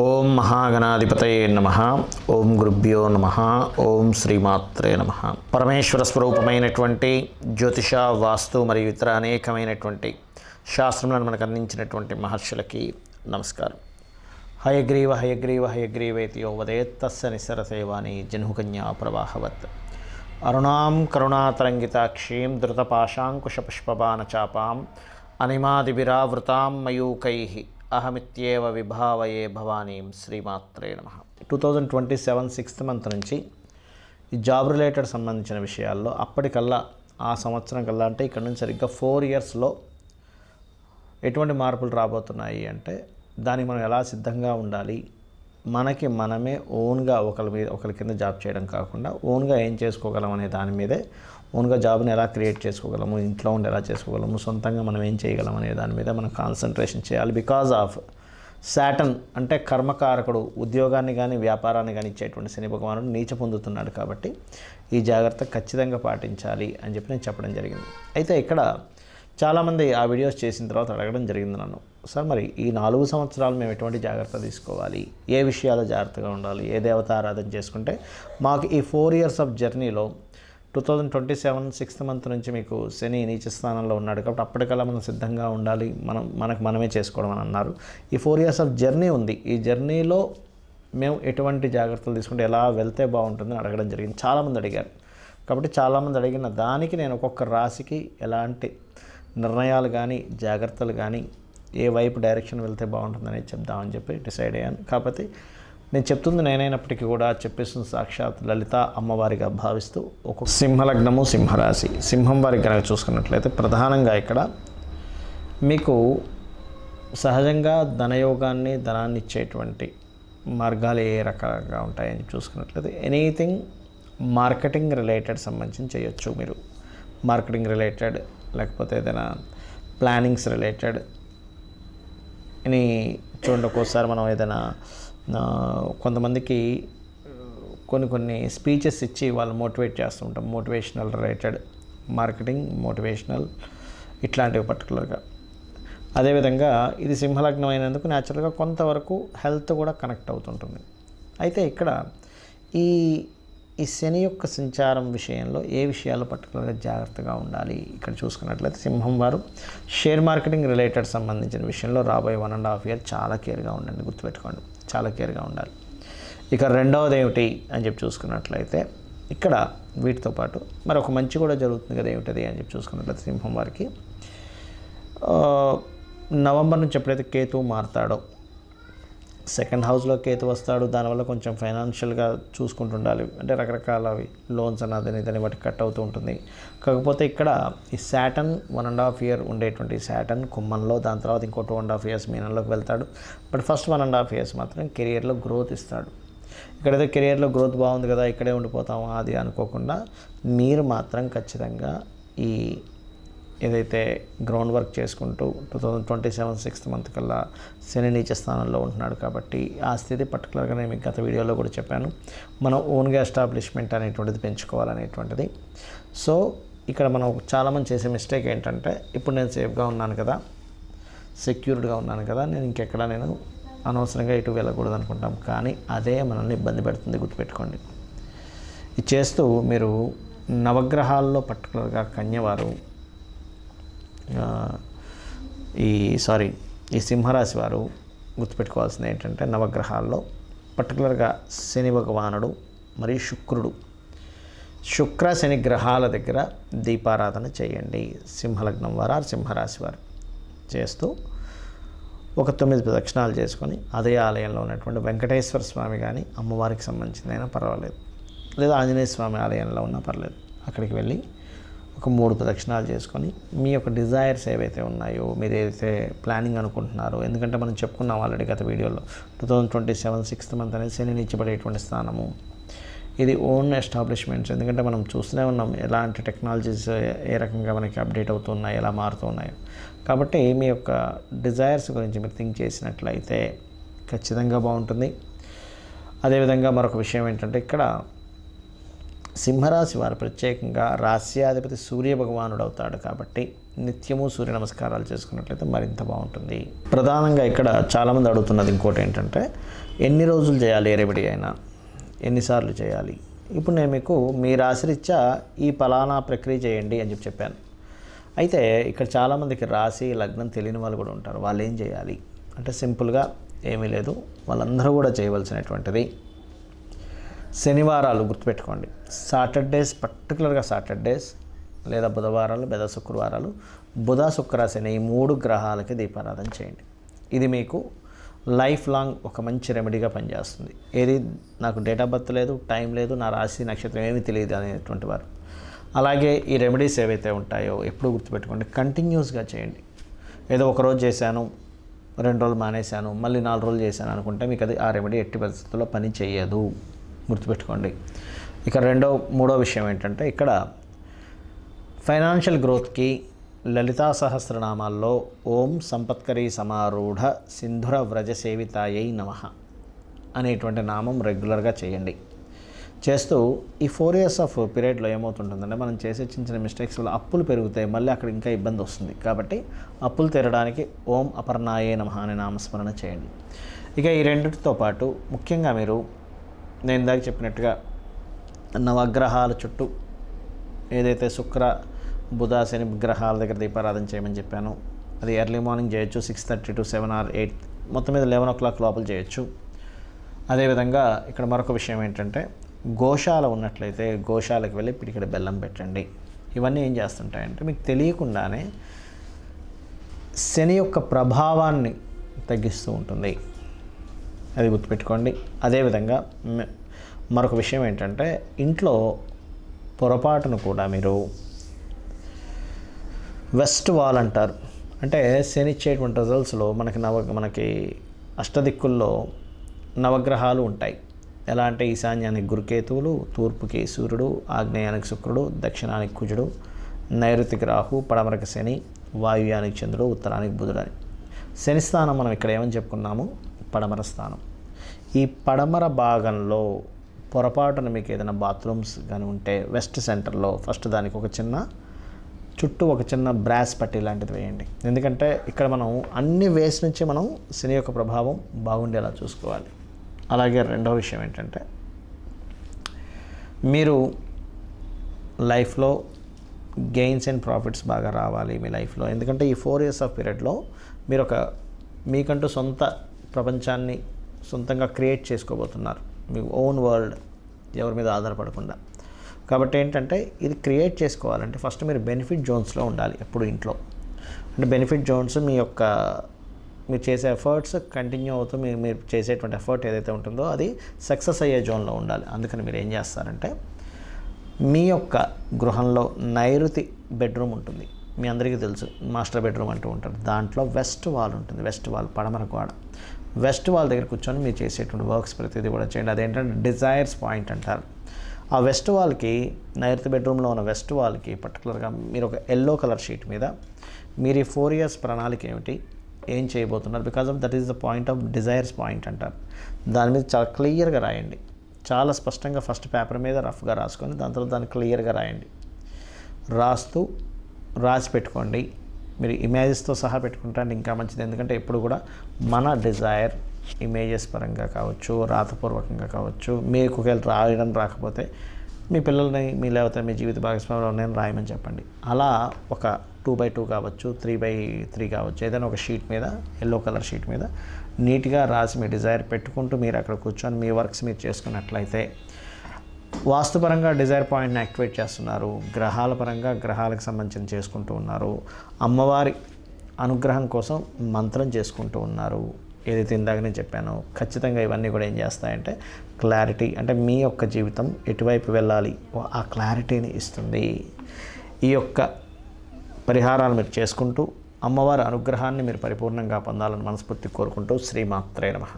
ఓం మహాగణాధిపతయే నమః. ఓం గురుభ్యో నమః. ఓం శ్రీమాత్రే నమః. పరమేశ్వర స్వరూపమైనటువంటి జ్యోతిష, వాస్తు మరియు ఇతర అనేకమైనటువంటి శాస్త్రములను మనకు అందించినటువంటి మహర్షులకి నమస్కారం. హయగ్రీవ హయగ్రీవ హయగ్రీవేతి యో వదేత్ తస్య నిస్సరసేవాని జహ్నుకన్యా ప్రవాహవత్. అరుణాం కరుణాతరంగితాక్షీం ధృతపాశాంకుశపుష్పబాణచాపాం అనిమాదివిరావృతాం మయూకైః అహమిత్యేవ విభావయే భవానీం. శ్రీమాత్రే నమః. 2027 6th మంత్ నుంచి ఈ జాబ్ రిలేటెడ్ సంబంధించిన విషయాల్లో అప్పటికల్లా ఆ సంవత్సరం కల్లా అంటే ఇక్కడ నుంచి సరిగ్గా 4 yearsలో ఎటువంటి మార్పులు రాబోతున్నాయి అంటే దానికి మనం ఎలా సిద్ధంగా ఉండాలి, మనకి మనమే ఓన్గా ఒకరి కింద జాబ్ చేయడం కాకుండా ఓన్గా ఏం చేసుకోగలం అనే దాని మీదే, ఓన్గా జాబ్ని ఎలా క్రియేట్ చేసుకోగలము, ఇంట్లో ఉండి ఎలా చేసుకోగలము, సొంతంగా మనం ఏం చేయగలం అనే దాని మీద మనం కాన్సన్ట్రేషన్ చేయాలి. బికాజ్ ఆఫ్ శాటర్న్ అంటే కర్మకారకుడు ఉద్యోగాన్ని కానీ వ్యాపారాన్ని కానీ ఇచ్చేటువంటి శని భగవానుడు నీచ పొందుతున్నాడు. కాబట్టి ఈ జాగ్రత్త ఖచ్చితంగా పాటించాలి అని చెప్పి నేను చెప్పడం జరిగింది. అయితే ఇక్కడ చాలామంది ఆ వీడియోస్ చేసిన తర్వాత అడగడం జరిగింది నన్ను, సార్ మరి ఈ 4 సంవత్సరాలు మేము ఎటువంటి జాగ్రత్త తీసుకోవాలి, ఏ విషయాలు జాగ్రత్తగా ఉండాలి, ఏ దేవత ఆరాధన చేసుకుంటే మాకు ఈ 4 years ఆఫ్ జర్నీలో 2027 6th మంత్ నుంచి మీకు శని నీచ స్థానంలో ఉన్నాడు కాబట్టి అప్పటికల్లా మనం సిద్ధంగా ఉండాలి, మనకు మనమే చేసుకోవడం అని అన్నారు. ఈ 4 years ఆఫ్ జర్నీ ఉంది. ఈ జర్నీలో మేము ఎటువంటి జాగ్రత్తలు తీసుకుంటే ఎలా వెళ్తే బాగుంటుందని అడగడం జరిగింది. చాలామంది అడిగారు. కాబట్టి చాలామంది అడిగిన దానికి నేను ఒక్కొక్క రాశికి ఎలాంటి నిర్ణయాలు కానీ జాగ్రత్తలు కానీ ఏ వైపు డైరెక్షన్ వెళ్తే బాగుంటుందని చెప్దామని చెప్పి డిసైడ్ అయ్యాను. కాకపోతే నేను చెప్తుంది నేనైనప్పటికీ కూడా చెప్పేస్తుంది సాక్షాత్ లలిత అమ్మవారిగా భావిస్తూ ఒక్కొక్క సింహలగ్నము, సింహరాశి, సింహం వారికి కనుక చూసుకున్నట్లయితే ప్రధానంగా ఇక్కడ మీకు సహజంగా ధనయోగాన్ని, ధనాన్ని ఇచ్చేటువంటి మార్గాలు ఏ రకాలుగా ఉంటాయని చూసుకున్నట్లయితే ఎనీథింగ్ మార్కెటింగ్ రిలేటెడ్ సంబంధించి చేయొచ్చు. మీరు మార్కెటింగ్ రిలేటెడ్ లేకపోతే ఏదైనా ప్లానింగ్స్ రిలేటెడ్ అని చూడండి. ఒక్కోసారి మనం ఏదైనా కొంతమందికి కొన్ని స్పీచెస్ ఇచ్చి వాళ్ళు మోటివేట్ చేస్తూ ఉంటాం. మోటివేషనల్ రిలేటెడ్ మార్కెటింగ్, మోటివేషనల్ ఇట్లాంటివి పర్టికులర్గా. అదేవిధంగా ఇది సింహలగ్నం అయినందుకు న్యాచురల్గా కొంతవరకు హెల్త్ కూడా కనెక్ట్ అవుతుంటుంది. అయితే ఇక్కడ ఈ శని యొక్క సంచారం విషయంలో ఏ విషయాలు పర్టికులర్గా జాగ్రత్తగా ఉండాలి ఇక్కడ చూసుకున్నట్లయితే సింహం వారు షేర్ మార్కెటింగ్ రిలేటెడ్ సంబంధించిన విషయంలో రాబోయే 1.5 years చాలా కేర్గా ఉండండి. గుర్తుపెట్టుకోండి, చాలా కేర్గా ఉండాలి. ఇక రెండవది ఏమిటి అని చెప్పి చూసుకున్నట్లయితే ఇక్కడ వీటితో పాటు మరి ఒక మంచి కూడా జరుగుతుంది కదా, ఏమిటది అని చెప్పి చూసుకున్నట్లయితే సింహం వారికి నవంబర్ నుంచి ఎప్పుడైతే కేతువు మారుతాడో, 2nd హౌస్లో కేతు వస్తాడు. దానివల్ల కొంచెం ఫైనాన్షియల్గా చూసుకుంటుండాలి. అంటే రకరకాల లోన్స్ అన్నదని దాన్ని బట్టి కట్ అవుతూ ఉంటుంది. కాకపోతే ఇక్కడ ఈ శాటర్న్ 1.5 year ఉండేటువంటి శాటర్న్ కుంభంలో, దాని తర్వాత ఇంకో 2.5 years మీనంలోకి వెళ్తాడు. బట్ ఫస్ట్ 1.5 years మాత్రం కెరియర్లో గ్రోత్ ఇస్తాడు. ఇక్కడైతే కెరియర్లో గ్రోత్ బాగుంది కదా ఇక్కడే ఉండిపోతాము అది అనుకోకుండా మీరు మాత్రం ఖచ్చితంగా ఈ ఏదైతే గ్రౌండ్ వర్క్ చేసుకుంటూ 2027 6th మంత్ కల్లా శని నీచ స్థానంలో ఉంటున్నాడు. కాబట్టి ఆ స్థితి పర్టికులర్గా నేను మీకు గత వీడియోలో కూడా చెప్పాను, మనం ఓన్గా ఎస్టాబ్లిష్మెంట్ అనేటువంటిది పెంచుకోవాలనేటువంటిది. సో ఇక్కడ మనం చాలామంది చేసే మిస్టేక్ ఏంటంటే, ఇప్పుడు నేను సేఫ్గా ఉన్నాను కదా, సెక్యూర్డ్గా ఉన్నాను కదా, నేను ఇంకెక్కడ నేను అనవసరంగా ఇటు వెళ్ళకూడదు అనుకుంటాం. కానీ అదే మనల్ని ఇబ్బంది పెడుతుంది. గుర్తుపెట్టుకోండి. ఇది చేస్తూ మీరు నవగ్రహాల్లో పర్టికులర్గా కన్యవారు ఈ సింహరాశి వారు గుర్తుపెట్టుకోవాల్సింది ఏంటంటే, నవగ్రహాల్లో పర్టికులర్గా శని భగవానుడు మరియు శుక్ర శని గ్రహాల దగ్గర దీపారాధన చేయండి. సింహలగ్నం వారు సింహరాశి వారు చేస్తూ ఒక 9 ప్రదక్షిణాలు చేసుకొని అదే ఆలయంలో ఉన్నటువంటి వెంకటేశ్వర స్వామి కానీ అమ్మవారికి సంబంధించిందైనా పర్వాలేదు, లేదా ఆంజనేయ స్వామి ఆలయంలో ఉన్నా పర్లేదు, అక్కడికి వెళ్ళి ఒక 3 ప్రదక్షిణాలు చేసుకొని మీ యొక్క డిజైర్స్ ఏవైతే ఉన్నాయో, మీరు ఏదైతే ప్లానింగ్ అనుకుంటున్నారో, ఎందుకంటే మనం చెప్పుకున్నాం ఆల్రెడీ గత వీడియోలో 2027 6th మంత్ అనేది శని నిచ్చబడేటువంటి స్థానము. ఇది ఓన్ ఎస్టాబ్లిష్మెంట్స్. ఎందుకంటే మనం చూస్తూనే ఉన్నాం ఎలాంటి టెక్నాలజీస్ ఏ రకంగా మనకి అప్డేట్ అవుతున్నాయి, ఎలా మారుతూ ఉన్నాయో. కాబట్టి మీ యొక్క డిజైర్స్ గురించి మీరు థింక్ చేసినట్లయితే ఖచ్చితంగా బాగుంటుంది. అదేవిధంగా మరొక విషయం ఏంటంటే, ఇక్కడ సింహరాశి వారు ప్రత్యేకంగా రాస్యాధిపతి సూర్య భగవానుడు అవుతాడు కాబట్టి నిత్యము సూర్య నమస్కారాలు చేసుకున్నట్లయితే మరింత బాగుంటుంది. ప్రధానంగా ఇక్కడ చాలామంది అడుగుతున్నది ఇంకోటి ఏంటంటే, ఎన్ని రోజులు చేయాలి ఏ రెమెడీ అయినా, ఎన్నిసార్లు చేయాలి? ఇప్పుడు నేను మీకు మీ రాశిరీత్యా ఈ ఫలానా ప్రక్రియ చేయండి అని చెప్పాను. అయితే ఇక్కడ చాలామందికి రాశి లగ్నం తెలియని వాళ్ళు కూడా ఉంటారు. వాళ్ళు ఏం చేయాలి అంటే సింపుల్గా ఏమీ లేదు, వాళ్ళందరూ కూడా చేయవలసినటువంటిది శనివారాలు గుర్తుపెట్టుకోండి. సాటర్డేస్, పర్టికులర్గా సాటర్డేస్ లేదా బుధవారాలు లేదా శుక్రవారాలు, బుధ శుక్ర శని ఈ 3 గ్రహాలకి దీపారాధన చేయండి. ఇది మీకు లైఫ్ లాంగ్ ఒక మంచి రెమెడీగా పనిచేస్తుంది. ఏది నాకు డేట్ ఆఫ్ బర్త్ లేదు, టైం లేదు, నా రాశి నక్షత్రం ఏమీ తెలియదు అనేటువంటి వారు. అలాగే ఈ రెమెడీస్ ఏవైతే ఉంటాయో ఎప్పుడు గుర్తుపెట్టుకోండి, కంటిన్యూస్గా చేయండి. ఏదో ఒకరోజు చేశాను, 2 రోజులు మానేశాను, మళ్ళీ 4 రోజులు చేశాను అనుకుంటే మీకు అది ఆ రెమెడీ ఎట్టి పరిస్థితుల్లో పని చేయదు, గుర్తుపెట్టుకోండి. ఇక మూడో విషయం ఏంటంటే, ఇక్కడ ఫైనాన్షియల్ గ్రోత్కి లలితా సహస్రనామాల్లో ఓం సంపత్కరీ సమారూఢ సింధుర వ్రజ సేవితాయై నమః అనేటువంటి నామం రెగ్యులర్గా చేయండి. చేస్తూ ఈ 4 years ఆఫ్ పీరియడ్లో ఏమవుతుంటుందంటే, మనం చేసే చిన్న చిన్న మిస్టేక్స్ వల్ల అప్పులు పెరుగుతాయి, మళ్ళీ అక్కడ ఇంకా ఇబ్బంది వస్తుంది. కాబట్టి అప్పులు తీరడానికి ఓం అపర్ణాయే నమః అనే నామస్మరణ చేయండి. ఇక ఈ రెండింటితో పాటు ముఖ్యంగా మీరు నేను ఇందాక చెప్పినట్టుగా నవగ్రహాల చుట్టూ ఏదైతే శుక్ర బుధ శని గ్రహాల దగ్గర దీపారాధన చేయమని చెప్పాను, అది ఎర్లీ మార్నింగ్ చేయొచ్చు, 6:30 to 7 or 8, మొత్తం మీద 11 o'clock లోపల చేయొచ్చు. అదేవిధంగా ఇక్కడ మరొక విషయం ఏంటంటే, గోశాల ఉన్నట్లయితే గోశాలకు వెళ్ళి పిడికెడు బెల్లం పెట్టండి. ఇవన్నీ ఏం చేస్తుంటాయంటే మీకు తెలియకుండానే శని యొక్క ప్రభావాన్ని తగ్గిస్తూ ఉంటుంది, అది గుర్తుపెట్టుకోండి. అదేవిధంగా మరొక విషయం ఏంటంటే, ఇంట్లో పొరపాటును కూడా మీరు వెస్ట్ వాల్ అంటారు, అంటే శని ఇచ్చేటువంటి రిజల్ట్స్లో మనకి అష్టదిక్కుల్లో నవగ్రహాలు ఉంటాయి. ఎలా అంటే ఈశాన్యానికి గురుకేతువులు, తూర్పుకి సూర్యుడు, ఆగ్నేయానికి శుక్రుడు, దక్షిణానికి కుజుడు, నైరుతికి రాహు, పడమరకి శని, వాయువ్యానికి చంద్రుడు, ఉత్తరానికి బుధుడు అని. శని స్థానం మనం ఇక్కడ ఏమని చెప్పుకున్నాము, పడమర స్థానం. ఈ పడమర భాగంలో పొరపాటున మీకు ఏదైనా బాత్రూమ్స్ కానీ ఉంటే వెస్ట్ సెంటర్లో ఫస్ట్ దానికి చుట్టూ ఒక చిన్న బ్రాస్ పట్టి లాంటిది వేయండి. ఎందుకంటే ఇక్కడ మనం అన్ని వేస్ నుంచి మనం శని యొక్క ప్రభావం బాగుండేలా చూసుకోవాలి. అలాగే రెండవ విషయం ఏంటంటే, మీరు లైఫ్లో గెయిన్స్ అండ్ ప్రాఫిట్స్ బాగా రావాలి మీ లైఫ్లో. ఎందుకంటే ఈ 4 years ఆఫ్ పీరియడ్లో మీరు మీకంటూ సొంత ప్రపంచాన్ని సొంతంగా క్రియేట్ చేసుకోబోతున్నారు, మీ ఓన్ వరల్డ్, ఎవరి మీద ఆధారపడకుండా. కాబట్టి ఏంటంటే ఇది క్రియేట్ చేసుకోవాలంటే ఫస్ట్ మీరు బెనిఫిట్ జోన్స్లో ఉండాలి ఎప్పుడు ఇంట్లో. అంటే బెనిఫిట్ జోన్స్ మీరు చేసే ఎఫర్ట్స్ కంటిన్యూ అవుతూ మీరు చేసేటువంటి ఎఫర్ట్ ఏదైతే ఉంటుందో అది సక్సెస్ అయ్యే జోన్లో ఉండాలి. అందుకని మీరు ఏం చేస్తారంటే, మీ యొక్క గృహంలో నైరుతి బెడ్రూమ్ ఉంటుంది, మీ అందరికీ తెలుసు, మాస్టర్ బెడ్రూమ్ అంటూ ఉంటారు. దాంట్లో వెస్ట్ వాల్ ఉంటుంది, వెస్ట్ వాల్ పడమర గోడ. వెస్ట్ వాల్ దగ్గర కూర్చొని మీరు చేసేటువంటి వర్క్స్ ప్రతిదీ కూడా చేయండి. అదేంటంటే డిజైర్స్ పాయింట్ అంటారు. ఆ వెస్ట్ వాల్కి, నైరుతి బెడ్రూమ్లో ఉన్న వెస్ట్ వాల్కి పర్టికులర్గా మీరు ఒక ఎల్లో కలర్ షీట్ మీద మీరు ఈ 4 years ప్రణాళిక ఏం చేయబోతున్నారు, because of that is the point of desires point అంటారు. దాని మీద చాలా క్లియర్గా రాయండి, చాలా స్పష్టంగా. ఫస్ట్ పేపర్ మీద రఫ్గా రాసుకొని దాని తర్వాత దాన్ని క్లియర్గా రాయండి. రాసి పెట్టుకోండి. మీరు ఇమేజెస్తో సహా పెట్టుకుంటే ఇంకా మంచిది. ఎందుకంటే ఎప్పుడు కూడా మన డిజైర్ ఇమేజెస్ పరంగా కావచ్చు, రాతపూర్వకంగా కావచ్చు, మీకు ఒకవేళ రాయడం రాకపోతే మీ పిల్లల్ని లేకపోతే మీ జీవిత భాగస్వామిలో నేను రాయమని చెప్పండి. అలా ఒక 2x2 కావచ్చు, 3x3 కావచ్చు, ఏదైనా ఒక షీట్ మీద, ఎల్లో కలర్ షీట్ మీద నీట్గా రాసి మీ డిజైర్ పెట్టుకుంటూ మీరు అక్కడ కూర్చొని మీ వర్క్స్ మీరు చేసుకున్నట్లయితే వాస్తుపరంగా డిజైర్ పాయింట్ని యాక్టివేట్ చేస్తున్నారు, గ్రహాల పరంగా గ్రహాలకు సంబంధించి చేసుకుంటూ ఉన్నారు, అమ్మవారి అనుగ్రహం కోసం మంత్రం చేసుకుంటూ ఉన్నారు. ఏదైతే ఇందాక నేను చెప్పానో ఖచ్చితంగా ఇవన్నీ కూడా ఏం చేస్తాయంటే క్లారిటీ, అంటే మీ యొక్క జీవితం ఎటువైపు వెళ్ళాలి ఆ క్లారిటీని ఇస్తుంది. ఈ యొక్క పరిహారాలు మీరు చేసుకుంటూ అమ్మవారి అనుగ్రహాన్ని మీరు పరిపూర్ణంగా పొందాలని మనస్ఫూర్తి కోరుకుంటూ శ్రీమాత్రే నమః.